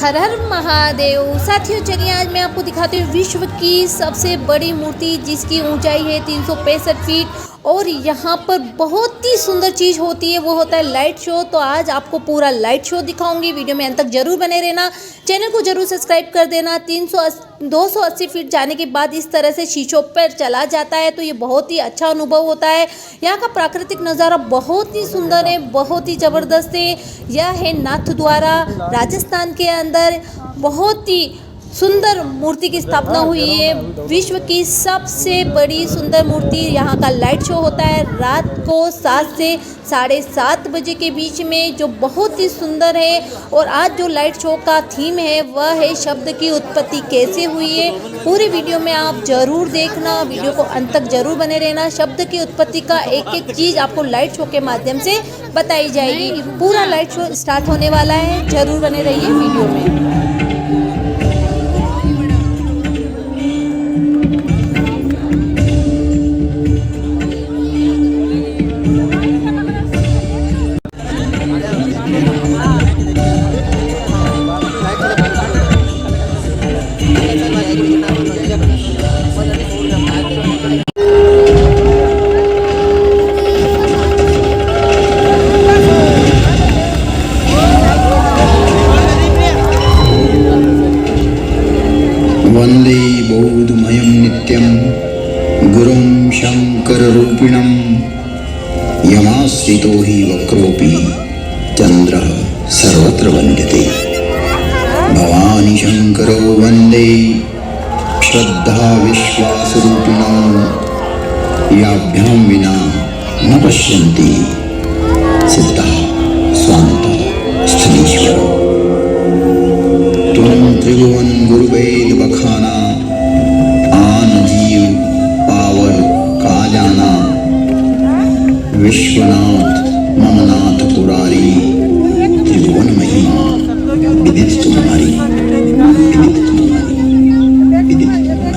हर हर महादेव। साथियों चलिए आज मैं आपको दिखाती हूँ विश्व की सबसे बड़ी मूर्ति जिसकी ऊंचाई है 365 फीट और यहाँ पर बहुत ही सुंदर चीज़ होती है, वो होता है लाइट शो। तो आज आपको पूरा लाइट शो दिखाऊंगी, वीडियो में अंत तक जरूर बने रहना, चैनल को जरूर सब्सक्राइब कर देना। 280 फीट जाने के बाद इस तरह से शीशों पर चला जाता है तो ये बहुत ही अच्छा अनुभव होता है। यहाँ का प्राकृतिक नज़ारा बहुत ही सुंदर है, बहुत ही ज़बरदस्त है। यह है नाथद्वारा राजस्थान के अंदर, बहुत ही सुंदर मूर्ति की स्थापना हुई है। विश्व की सबसे बड़ी सुंदर मूर्ति। यहाँ का लाइट शो होता है रात को 7 से 7:30 बजे के बीच में, जो बहुत ही सुंदर है। और आज जो लाइट शो का थीम है वह है शब्द की उत्पत्ति कैसे हुई है। पूरी वीडियो में आप जरूर देखना, वीडियो को अंत तक जरूर बने रहना। शब्द की उत्पत्ति का एक एक चीज़ आपको लाइट शो के माध्यम से बताई जाएगी। पूरा लाइट शो स्टार्ट होने वाला है, जरूर बने रहिए वीडियो में। वंदे बौद्धमयं नित्यं गुरुं शंकररूपिणं यमाश्रितो हि वक्रोऽपि चन्द्रः सर्वत्र वन्द्यते। भवानी शंकरो वंदे श्रद्धा विश्वासरूपिणो याभ्यां विना न पश्यन्ति सिद्धः स्वान्तः स्थलीश्वरः। तुम त्रिभुवन गुरुवेद बखाना आन जीव पावर का जाना। विश्वनाथ ममनाथ पुरारी त्रिभुवन महिमा विदित तुम्हारी, विदित तुम्हारी, विदित तुम्हारी।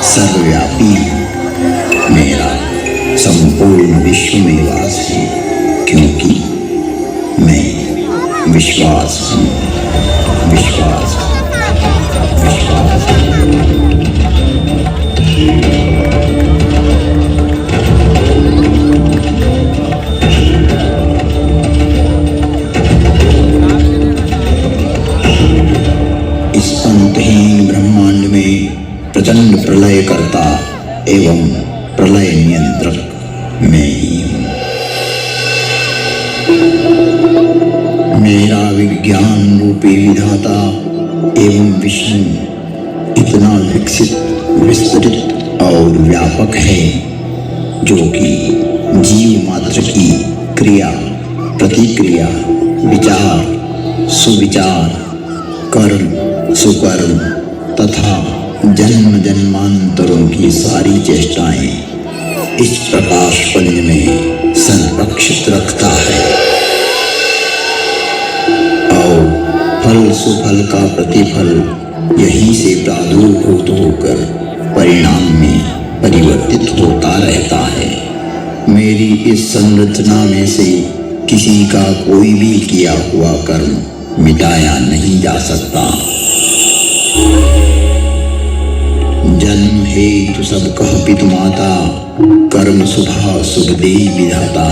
सर्वव्यापी मेरा संपूर्ण विश्व में वास है, क्योंकि मैं विश्वास हूँ, विश्वास, विश्वास। इस अंतहीन ब्रह्मांड में प्रचंड प्रलय करता एवं प्रलय नियंत्रक मैं ही हूँ। मेरा विज्ञान रूपी विधाता एवं विष्णु इतना विकसित, विस्तृत और व्यापक है जो कि जीव मात्र की क्रिया, प्रतिक्रिया, विचार, सुविचार, कर्म, सुकर्म तथा जन्म जन्मांतरों की सारी चेष्टाएं इस प्रकाश पुंज में संरक्षित रखता है और फल सुफल का प्रतिफल यहीं से प्रादुर्भूत होकर परिणाम में परिवर्तित होता रहता है। मेरी इस संरचना में से किसी का कोई भी किया हुआ कर्म मिटाया नहीं जा सकता। जन्म हेतु सब कह पितु माता, कर्म शुभा शुभ देहि विधाता।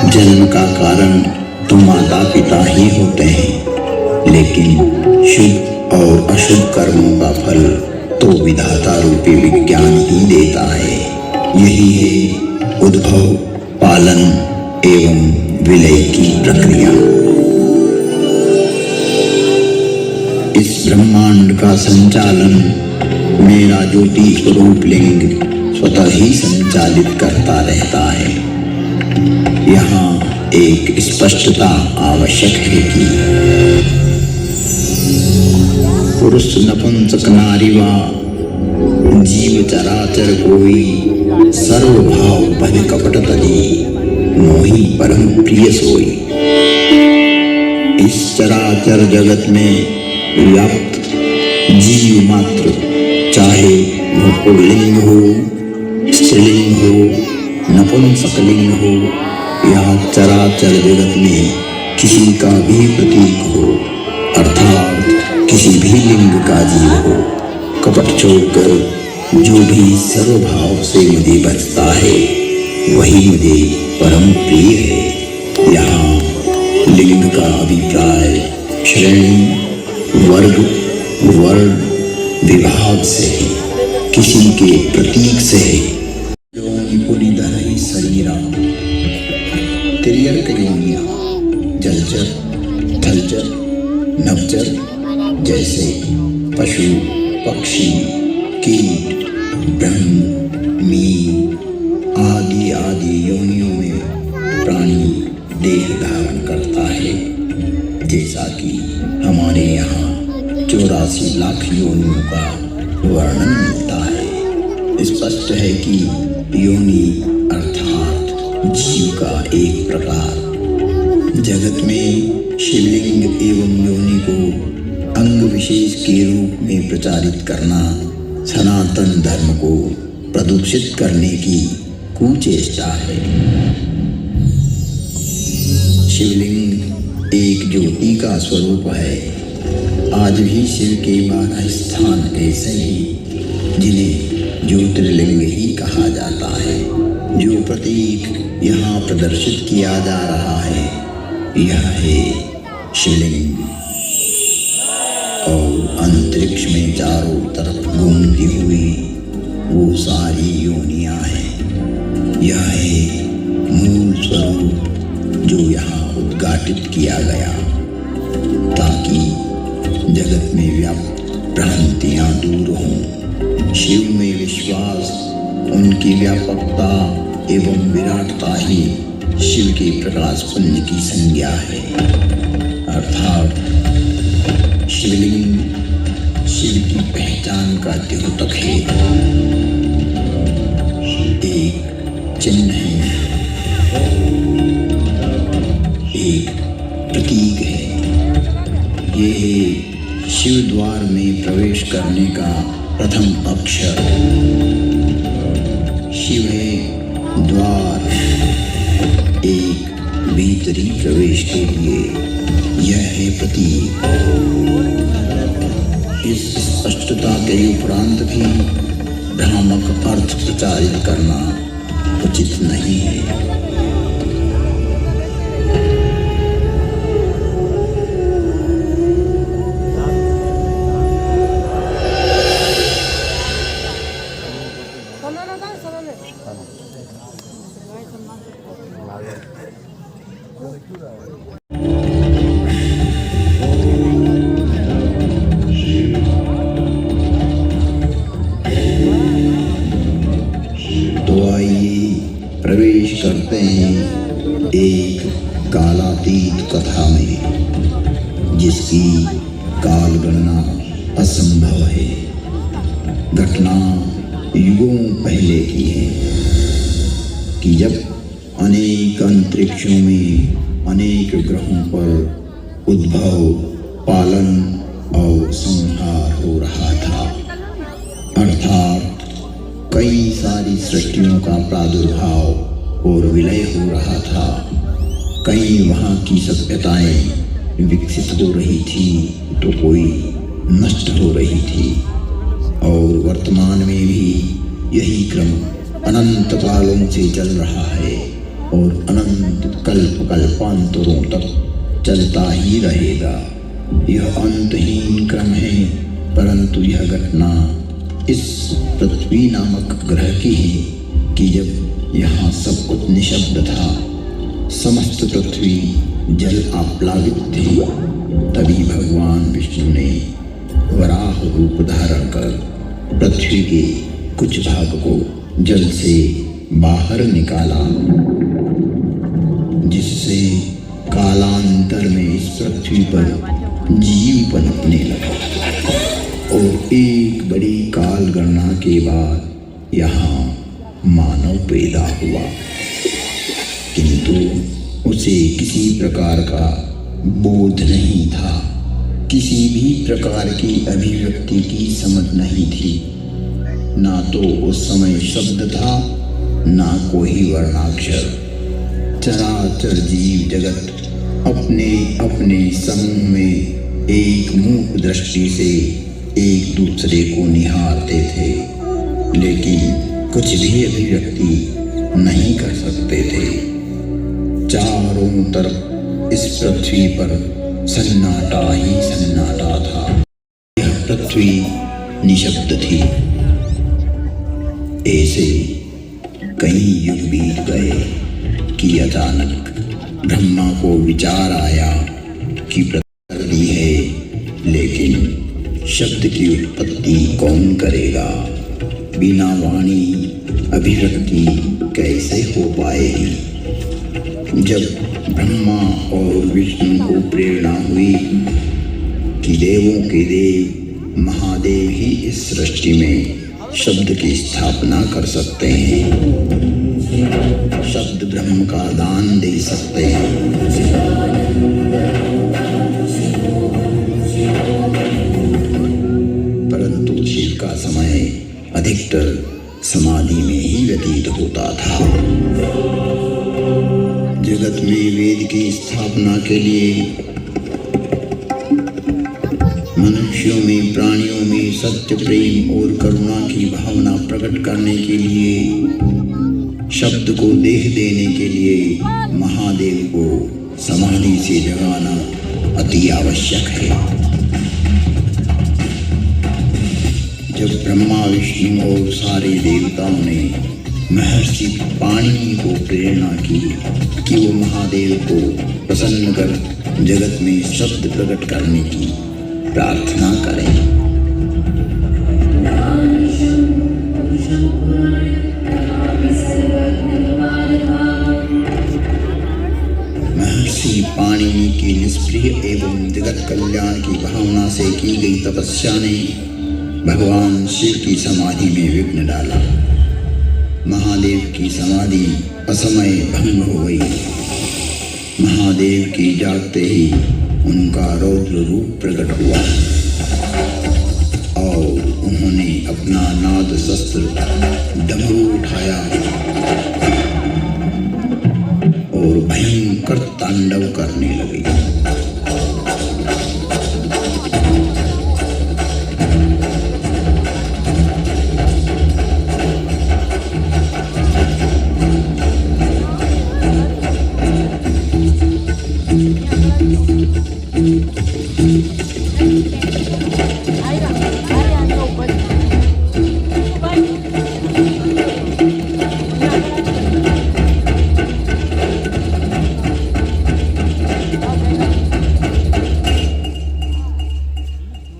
जन्म का कारण तो माता पिता ही होते हैं, लेकिन शुभ और अशुभ कर्मों का फल तो विधाता रूपी विज्ञान ही देता है। यही है उद्भव, पालन एवं विलय की प्रक्रिया। इस ब्रह्मांड का संचालन मेरा ज्योति स्वरूप लिंग स्वतः ही संचालित करता रहता है। यहाँ एक स्पष्टता आवश्यक है कि पुरुष नपुंसक नारी वा जीव चराचर कोई, सर्वभाव बन कपट तजी मोहि परम प्रिय सोई। इस चराचर जगत में व्याप्त जीव मात्र, चाहे वह पुल्लिंग हो, स्त्रीलिंग हो, नपुंसकलिंग हो या चराचर जगत में किसी का भी प्रतीक हो, अर्थात किसी भी लिंग का जीव हो, कपट छोड़कर जो भी सर्वभाव से मुझे बचता है वही मुझे परम प्रिय है। यहाँ लिंग का अभिप्राय श्रेणी, वर्ग, वर्ण, विभाग से है, किसी के प्रतीक से है। पुनिधर शरीरा तिर्यक योनिया, जलचर, थलचर, नभचर जैसे पशु, पक्षी, कीट, ब्रह्म, मीन आदि आदि योनियों में प्राणी देह धारण करता है। जैसा कि हमारे यहाँ 84 लाख योनियों का वर्णन मिलता है। स्पष्ट है कि योनि अर्थात जीव का एक प्रकार। जगत में शिवलिंग एवं योनि को अंग विशेष के रूप में प्रचारित करना सनातन धर्म को प्रदूषित करने की कुचेष्टा है। शिवलिंग एक ज्योति का स्वरूप है। आज भी शिव के 12 स्थान ऐसे ही जिन्हें ज्योतिर्लिंग ही कहा जाता है। जो प्रतीक यहाँ प्रदर्शित किया जा रहा है यह है शिवलिंग, और अंतरिक्ष में चारों तरफ घूमती हुई वो सारी योनियां हैं। यह है मूल स्वरूप जो यहाँ उद्घाटित किया गया, ताकि जगत में व्याप्त भ्रांतियां दूर हों। शिव में विश्वास, उनकी व्यापकता एवं विराटता ही शिव के प्रकाश पुंज की संज्ञा है। अर्थात शिवलिंग शिव की पहचान का द्योतक है, एक चिन्ह है, एक प्रतीक है। ये है शिव द्वार में प्रवेश करने का प्रथम अक्षर। शिव है द्वार, एक भीतरी प्रवेश के लिए यह है प्रतीक। इस स्पष्टता के उपरांत भी भ्रामक अर्थ प्रचारित करना उचित नहीं है। तो आइए प्रवेश करते हैं एक कालातीत कथा में, जिसकी काल गणना असंभव है। घटना युगों पहले की है कि जब अनेक अंतरिक्षों में अनेक ग्रहों पर उद्भव, पालन और संहार हो रहा था। अर्थात कई सारी सृष्टियों का प्रादुर्भाव और विलय हो रहा था। कई वहाँ की सभ्यताएं विकसित हो रही थी तो कोई नष्ट हो रही थी, और वर्तमान में भी यही क्रम अनंत कालों से चल रहा है। और अनंत कल्प कल्पांतरों तक चलता ही रहेगा। यह अंतहीन क्रम है, परंतु यह घटना इस पृथ्वी नामक ग्रह की है कि जब यहाँ सब कुछ निशब्द था, समस्त पृथ्वी जल आप्लावित थी, तभी भगवान विष्णु ने वराह रूप धारण कर पृथ्वी के कुछ भाग को जल से बाहर निकाला, जिससे कालांतर में इस पृथ्वी पर जीव पनपने लगा और एक बड़ी काल गणना के बाद यहाँ मानव पैदा हुआ। किंतु उसे किसी प्रकार का बोध नहीं था, किसी भी प्रकार की अभिव्यक्ति की समझ नहीं थी। ना तो उस समय शब्द था, ना कोई वर्णाक्षर। चराचर जीव जगत अपने अपने समूह में एक मूक दृष्टि से एक दूसरे को निहारते थे, लेकिन कुछ भी अभिव्यक्ति नहीं कर सकते थे। चारों तरफ इस पृथ्वी पर सन्नाटा ही सन्नाटा था। यह पृथ्वी निशब्द थी। ऐसे कई युग बीत गए कि अचानक ब्रह्मा को विचार आया कि प्रकृति है, लेकिन शब्द की उत्पत्ति कौन करेगा? बिना वाणी अभिव्यक्ति कैसे हो पाएगी? जब ब्रह्मा और विष्णु को प्रेरणा हुई कि देवों के देव महादेव ही इस सृष्टि में शब्द की स्थापना कर सकते हैं, शब्द ब्रह्म का दान दे सकते हैं, परंतु शिव का समय अधिकतर समाधि में ही व्यतीत होता था। जगत में वेद की स्थापना के लिए, मनुष्यों में प्राणियों में सत्य प्रेम और करुणा की भावना प्रकट करने के लिए, शब्द को देह देने के लिए महादेव को समाधि से जगाना अति आवश्यक है। जब ब्रह्मा विष्णु और सारे देवताओं ने महर्षि पाणिनि को प्रेरणा की कि वो महादेव को प्रसन्न कर जगत में शब्द प्रकट करने की प्रार्थना करें, महर्षि पाणिनि की निष्प्रिय एवं जगत कल्याण की भावना से की गई तपस्या ने भगवान शिव की समाधि में विघ्न डाला। महादेव की समाधि असमय भंग हो गई। महादेव की जागते ही उनका रौद्र रूप प्रकट हुआ और उन्होंने अपना नाद शस्त्र डमरू उठाया और भयंकर तांडव करने लगे।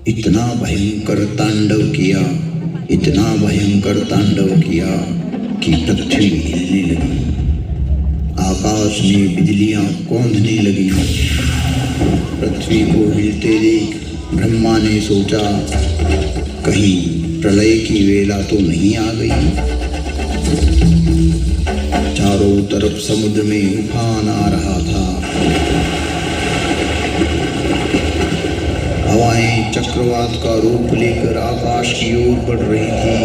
इतना भयंकर तांडव किया, इतना भयंकर तांडव किया कि पृथ्वी हिलने लगी, आकाश में बिजलियां कौंधने लगी। पृथ्वी को हिलते देख ब्रह्मा ने सोचा, कहीं प्रलय की वेला तो नहीं आ गई। चारों तरफ समुद्र में उफान आ रहा था। हवाएं चक्रवात का रूप लेकर आकाश की ओर बढ़ रही थी।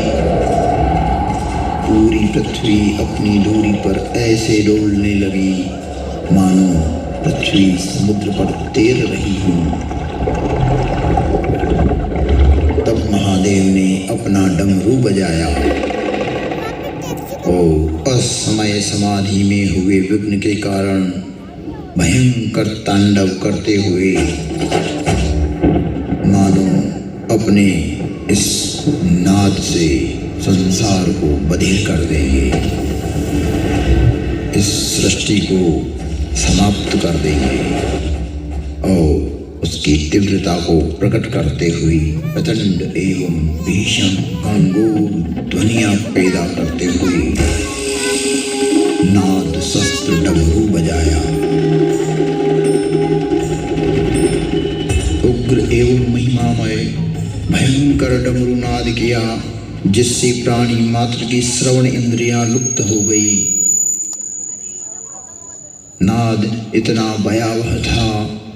पूरी पृथ्वी अपनी दूरी पर ऐसे डोलने लगी मानो पृथ्वी समुद्र पर तैर रही हो। तब महादेव ने अपना डमरू बजाया और असमय समाधि में हुए विघ्न के कारण भयंकर तांडव करते हुए मानो अपने इस नाद से संसार को बधिर कर देंगे, इस सृष्टि को समाप्त कर देंगे और उसकी तीव्रता को प्रकट करते हुए प्रचंड एवं भीषण घनघोर ध्वनियां पैदा करते हुए नाद शस्त्र डमरू बजाया। उग्र एवं महिमामय भयंकर डमरू नाद किया, जिससे प्राणी मात्र की श्रवण इंद्रियां लुप्त हो गई। नाद इतना भयावह था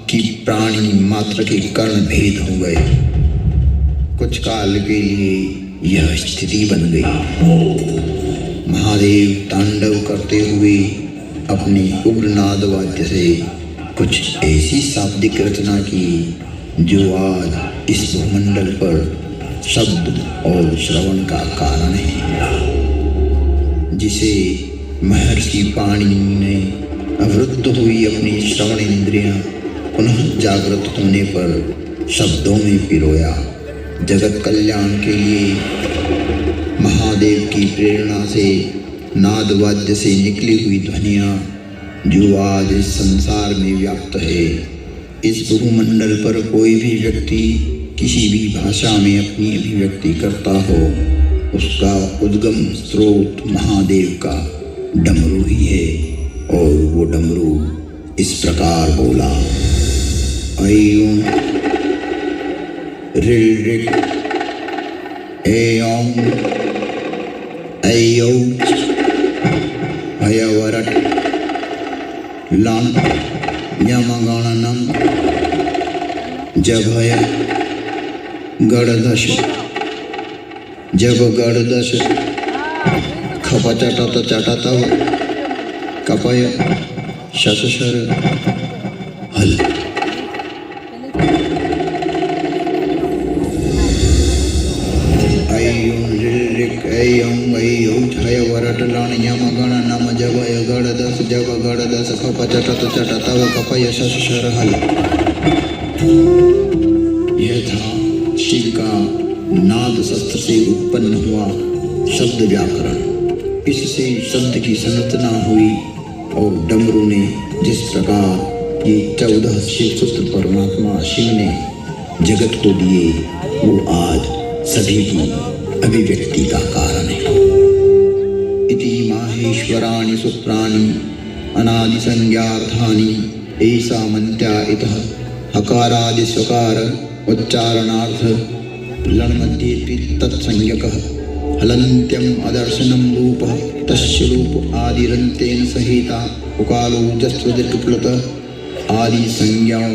कि प्राणी मात्र के कर्ण भेद हो गए। कुछ काल के लिए यह स्थिति बन गई। महादेव तांडव करते हुए अपने उग्र नाद वाद्य से कुछ ऐसी शाब्दिक रचना की जो आज इस भूमंडल पर शब्द और श्रवण का कारण है, जिसे महर्षि पाणिनि ने अवरुद्ध हुई अपनी श्रवण इंद्रियां पुनः जागृत होने पर शब्दों में पिरोया। जगत कल्याण के लिए महादेव की प्रेरणा से नाद वाद्य से निकली हुई ध्वनियां जो आज इस संसार में व्याप्त है। इस भूमंडल पर कोई भी व्यक्ति किसी भी भाषा में अपनी अभिव्यक्ति करता हो, उसका उद्गम स्रोत महादेव का डमरू ही है। और वो डमरू इस प्रकार बोला, ऐं ऋ ऋ ऐं ऐऔ हयवरट लम यमगणनम जभय गणदश जब गणदश खपचटत चटतव कपय शशशर हल। ऐं ऋ ऐं ऐऔ हयवरटलाण यमगण नम जभय गणदश जब गणदश खपचटत चटतव कपय शशशर हल। यह था शिव का नाद शस्त्र से उत्पन्न हुआ शब्द व्याकरण। इससे शब्द की संरचना हुई और डमरू ने जिस प्रकार ये 14 शिव सूत्र परमात्मा शिव ने जगत को दिए, वो आज सभी की अभिव्यक्ति का कारण है। इति माहेश्वराणि सूत्राणि अनादि संज्ञार्थानि ऐसा मंत्या इतः हकारादि स्वकार उच्चारणार्थ लण्मध्ये तत्संज्ञकः हलन्त्यम अदर्शनम रूप तस्य रूप आदिरन्तेन सहिता उकालो जस्वदीर्घप्लुत आदि संज्ञां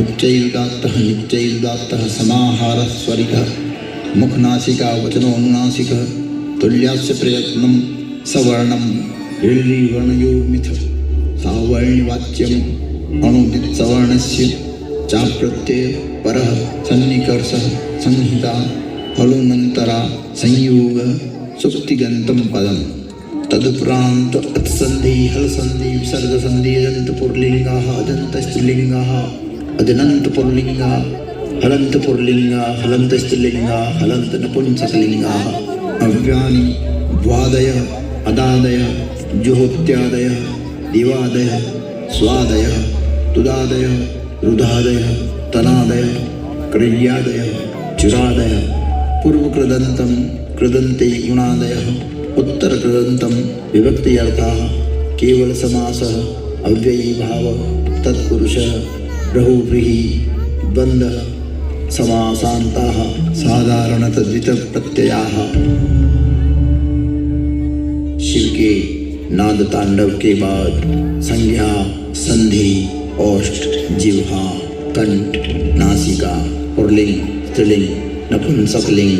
उच्चैर्दात्तः निच्चैर्दात्तः समाहारः स्वरितः मुखनासिका वचनोनुनासिकः तुल्यस्य प्रयत्नं सवर्णं ऋवर्णयो मिथ सावर्णिवाच्यम् अनुदित सवर्णस्य चाप्रत्यय परः सन्निकर्षः संहिता फलोनंतरा संयोग सुक्तिगंतम पदम तदुपरांत अत्संधि हल संधि विसर्ग संधि अदंत पुरलिंगा अदंत स्त्रीलिंगा अदनंत पुरलिंगा हलंत पुरलिंगा हलंत स्त्रीलिंगा हलंत नपुंसकलिंगा अव्यानि द्वादय अदादय जुहोत्यादय दिवादय स्वादय तुदादय रुदादय तनादय क्रियादय चुरादय पूर्व कृदंतम कृदंते गुणादय उत्तर कृदंतम विभक्ति अर्थाः केवल समासः अव्ययी भाव तत्पुरुषः बहुव्रीहि द्वंद्वः समासान्ताः साधारण तद्वित प्रत्ययाः। शिव के नाद तांडव के बाद संज्ञा संधि ओष्ठ जिह्वा कंठ नासिका पुरलिंग स्त्रीलिंग नपुंसकलिंग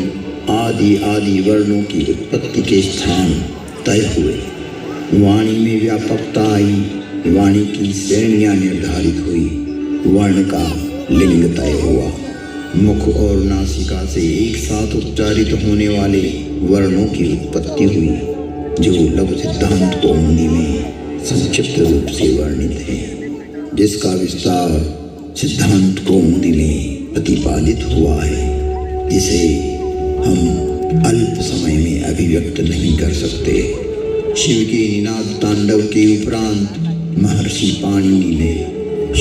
आदि आदि वर्णों की उत्पत्ति के स्थान तय हुए। वाणी में व्यापकता आई, वाणी की श्रेणियां निर्धारित हुई, वर्ण का लिंग तय हुआ। मुख और नासिका से एक साथ उच्चारित होने वाले वर्णों की उत्पत्ति हुई। जो लघु सिद्धांत कौमुदी में संक्षिप्त रूप से वर्णित है, जिसका विस्तार सिद्धांत कौमुदी में प्रतिपादित हुआ है, जिसे हम अल्प समय में अभिव्यक्त नहीं कर सकते। शिव के निनाद तांडव के उपरांत महर्षि पाणिनि ने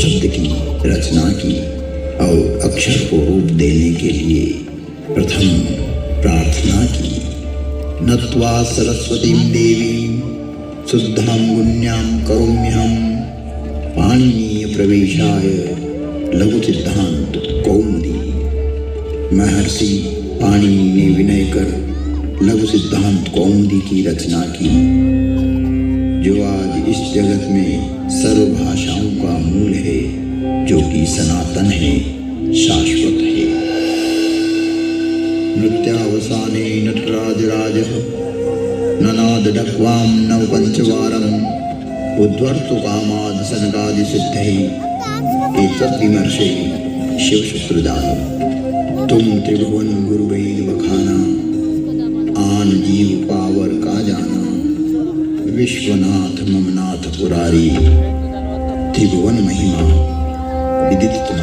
शब्द की रचना की और अक्षर को रूप देने के लिए प्रथम प्रार्थना की। नत्वा सरस्वतीं देवीं शुद्धां गुण्यां करोम्यहं पाणिनीय प्रवेशाय लघु सिद्धांत कौमुदी। महर्षि पाणिनि ने विनय कर लघु सिद्धांत कौमुदी की रचना की, जो आज इस जगत में सर्व भाषाओं का मूल है, जो कि सनातन है, शाश्वत है। नृत्यावसाने नटराजराजः ननादडक्वां नवपञ्चवारम् उद्वर्तु कामाद् सनकादिसिद्धैः एतद्विमर्शे शिवशत्रुदानम्। तुम त्रिभुवन गुरुवेद बखाना, आन जीव पावर का जाना। विश्वनाथ ममनाथ पुरारी, त्रिभुवन महिमा विदित